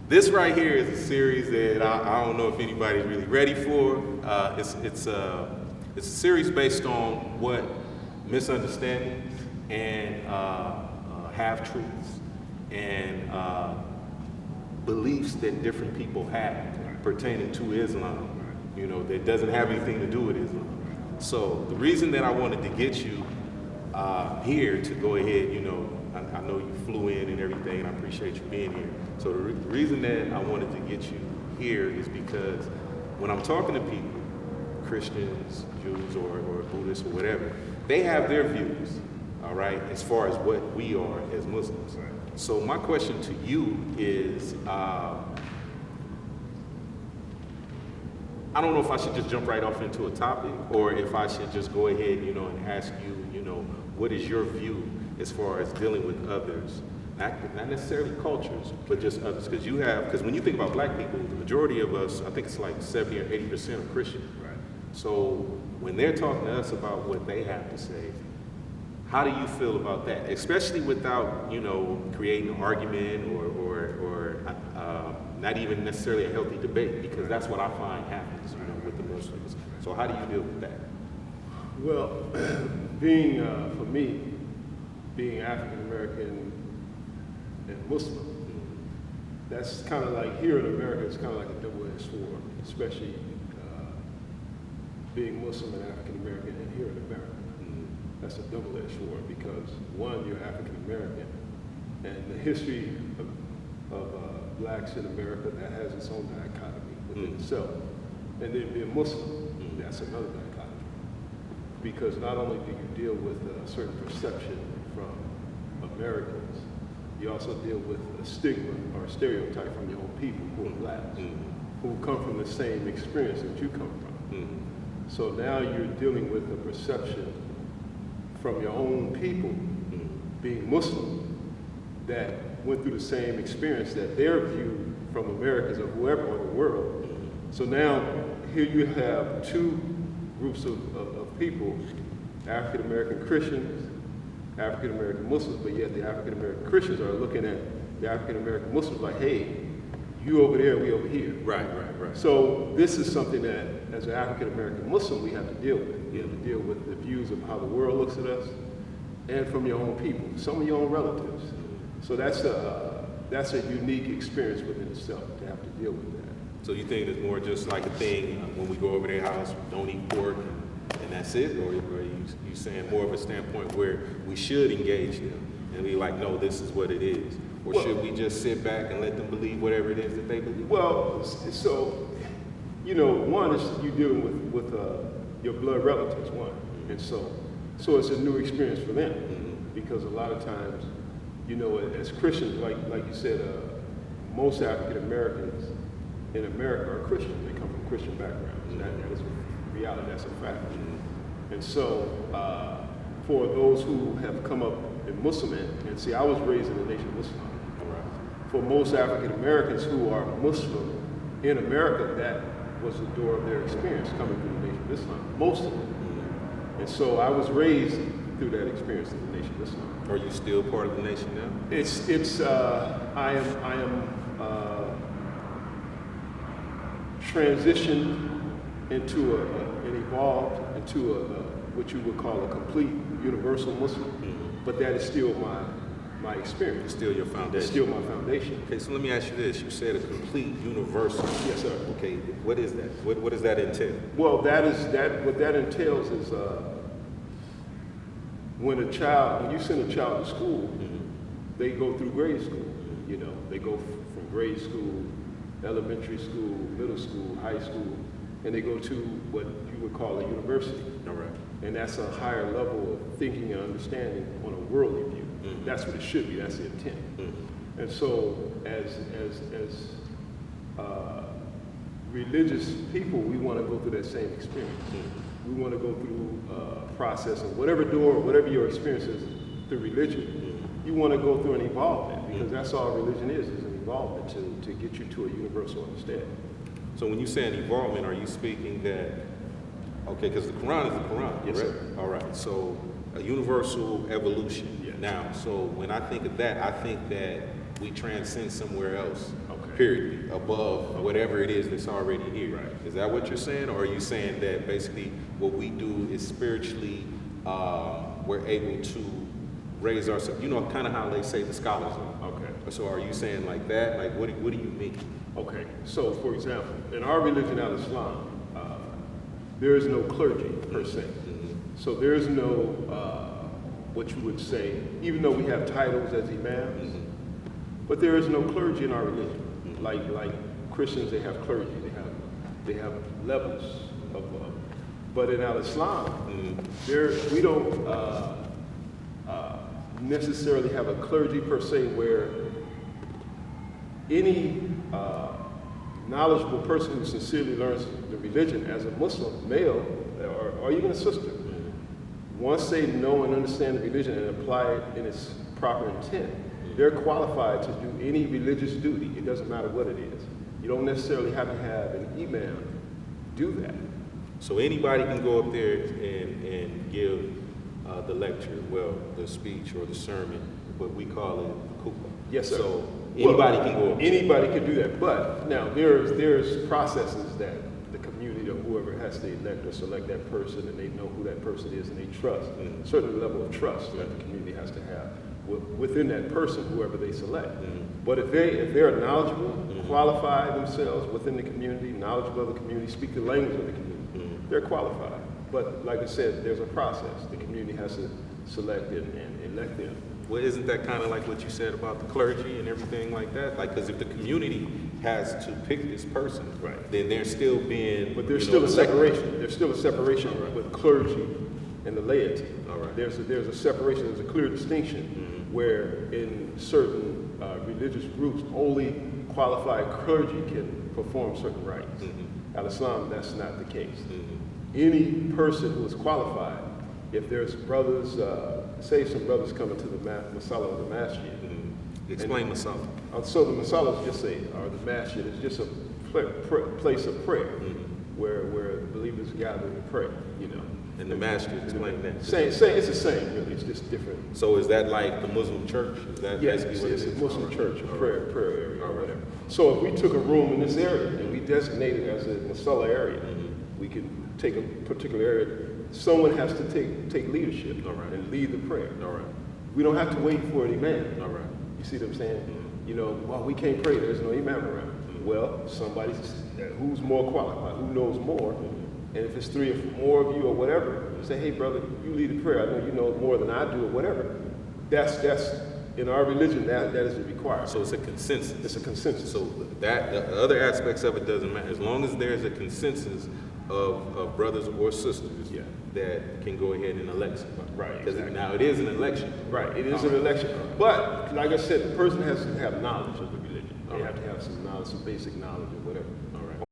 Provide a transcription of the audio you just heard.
This right here is a series that I don't know if anybody's really ready for. It's a series based on what misunderstandings and half-truths and beliefs that different people have pertaining to Islam, you know, that doesn't have anything to do with Islam. So the reason that I wanted to get you here to go ahead, you know, I know you flew in and everything, and I appreciate you being here. So the reason that I wanted to get you here is because when I'm talking to people, Christians, Jews, or Buddhists, or whatever, they have their views, all right, as far as what we are as Muslims. So my question to you is, I don't know if I should just jump right off into a topic, or if I should just go ahead, you know, and ask you, you know, what is your view as far as dealing with others, not necessarily cultures, but just others? Because when you think about black people, the majority of us, I think it's like 70 or 80% are Christian. Right. So when they're talking to us about what they have to say, how do you feel about that? Especially without, you know, creating an argument or not even necessarily a healthy debate, because that's what I find happens, you know, with the Muslims. So how do you deal with that? Well, for me, being African American and Muslim, that's kind of like, here in America, it's kind of like a double-edged sword, especially being Muslim and African American, and here in America. That's a double-edged sword, because one, you're African American, and the history of blacks in America, that has its own dichotomy within itself. And then being Muslim, that's another dichotomy. Because not only do you deal with a certain perception from Americans, you also deal with a stigma or a stereotype from your own people who are blacks, who come from the same experience that you come from. So now you're dealing with a perception from your own people, being Muslim, that went through the same experience, that their view from Americans or whoever in the world. So now here you have two groups of people, African American Christians, African American Muslims, but yet the African American Christians are looking at the African American Muslims like, hey, you over there, we over here. Right. So this is something that, as an African American Muslim, we have to deal with. You have to deal with the views of how the world looks at us, and from your own people, some of your own relatives. So that's a unique experience within itself, to have to deal with that. So you think it's more just like a thing when we go over their house, don't eat pork, and that's it? Or are you saying more of a standpoint where we should engage them and be like, no, this is what it is? Or should we just sit back and let them believe whatever it is that they believe? Well, so, you know, one is you dealing with your blood relatives, one. And so it's a new experience for them, because a lot of times, you know, as Christians, like you said, most African Americans in America are Christian. They come from Christian backgrounds. That is a reality, that's a fact. And so for those who have come up in Muslim, and see, I was raised in the Nation of Islam. For most African Americans who are Muslim in America, that was the door of their experience, coming through the Nation of Islam, most of them. And so I was raised through that experience in the Nation of Islam. Are you still part of the nation now? I am transitioned into and evolved into what you would call a complete universal Muslim, but that is still my experience. It's still your foundation. It's still my foundation. Okay, so let me ask you this. You said a complete universal. Yes, sir. Okay, what is that? What does that entail? Well, what that entails is when you send a child to school, they go through grade school. You know, they go from grade school, elementary school, middle school, high school, and they go to what you would call a university. All right. And that's a higher level of thinking and understanding on a worldly view. That's what it should be. That's the intent. And so, as religious people, we want to go through that same experience. We want to go through a process of whatever your experience is through religion. You want to go through an evolvement, because that's all religion is an evolvement to get you to a universal understanding. So when you say an evolvement, are you speaking that, okay, because the Quran is the Quran, yes, right? Sir. All right, so a universal evolution. Yes. Now, so when I think of that, I think that we transcend somewhere else. Okay. period, above whatever it is that's already here. Right. Is that what you're saying, or are you saying that basically what we do is spiritually, we're able to raise ourselves? You know, kind of how they say the scholars are. Okay. So are you saying like that? Like, what do you mean? Okay. So, for example, in our religion, al-Islam, there is no clergy per se. So there is no what you would say, even though we have titles as imams, but there is no clergy in our religion. Like Christians, they have clergy. They have levels of. But in al-Islam, we don't necessarily have a clergy per se, where any knowledgeable person who sincerely learns the religion as a Muslim, male, or even a sister, once they know and understand the religion and apply it in its proper intent, they're qualified to do any religious duty. It doesn't matter what it is. You don't necessarily have to have an imam do that. So anybody can go up there and give the lecture, well, the speech or the sermon, but we call it khutbah. Yes, sir. So anybody can go up there. Anybody can do that. But now there's processes that the community or whoever has to elect or select that person, and they know who that person is, and they trust a certain level of trust that the community has to have within that person, whoever they select. But if they're knowledgeable, qualify themselves within the community, knowledgeable of the community, speak the language of the community, they're qualified. But like I said, there's a process. The community has to select and elect them. Well, isn't that kind of like what you said about the clergy and everything like that? Like, because if the community has to pick this person, Right. then they're still being. But there's you know, still a separation. There's still a separation All right. with clergy and the laity. All right. There's a separation. There's a clear distinction where in certain religious groups, only qualified clergy can perform certain rites. Al-Islam, that's not the case. Any person who is qualified, if there's brothers, say some brothers coming to the masala of the masjid. Explain masala. So the masala is just or the masjid is just a place of prayer where the believers gather and pray, you know. And the masjid, explain that. Same, it's the same, really. It's just different. So is that like the Muslim church? Is that Yes, basically what it's it a is? Muslim church, a prayer area or All right. whatever. So if we took a room in this area and we designated it as a masala area, we could take a particular area. Someone has to take leadership All right. and lead the prayer. All right. We don't have to wait for an imam. All right. You see what I'm saying? You know, well, we can't pray. There's no imam around. Well, somebody who's more qualified, who knows more, and if it's 3 or 4 of you or whatever, say, hey, brother, you lead the prayer. I know you know more than I do or whatever. That's in our religion, that is required. So it's a consensus. It's a consensus. So that the other aspects of it doesn't matter as long as there's a consensus of brothers or sisters that can go ahead and elect somebody. Right, Because exactly. now it is an election. Right, it is an election. But, like I said, the person has to have knowledge of the religion. They have to have some knowledge, some basic knowledge or whatever. All right.